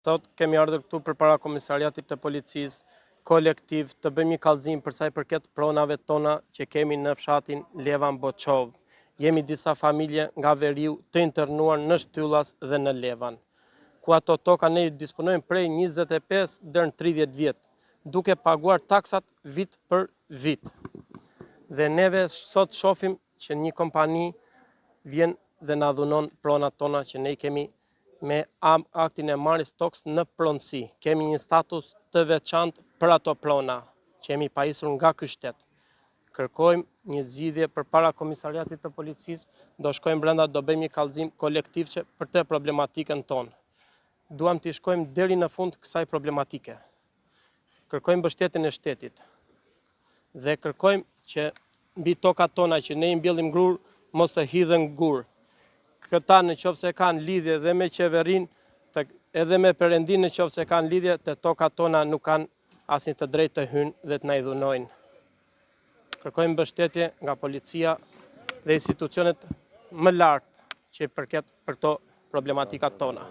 Sot kemi ardhur këtu përpara komisariatit të policisë kolektiv të bëjmë një kallëzim për sa i përket pronave tona që kemi në fshatin Levan Boçov. Jemi disa familje nga Veriu të internuar në Shtyllas dhe në Levan, ku ato toka ne disponojmë prej 25 deri në 30 vjet, duke paguar taksat vit për vit. Dhe neve sot shohim që një kompani vjen dhe na dhunon pronat tona që ne kemi me aktin e marrjes toks në pronësi. Kemi një status të veçantë për ato prona që jemi pajisur nga ky shtet. Kërkojmë një zgjidhje përpara komisariatit të policisë, do shkojmë brenda, do bëjmë një kallëzim kolektiv për të problematikën tonë. Duam të shkojmë deri në fund kësaj problematike. Kërkojmë mbështetjen e shtetit dhe kërkojmë që mbi tokat tona që ne i mbjellim grur mos të hidhen gur. Këta në qoftë se kanë lidhje dhe me qeverinë, edhe me Perëndin në qoftë se kanë lidhje, te tokat tona nuk kanë asnjë të drejtë të hyjnë dhe të na i dhunojnë. Kërkojmë mbështetje nga policia dhe institucionet më lartë që i përket për këto problematikat tona.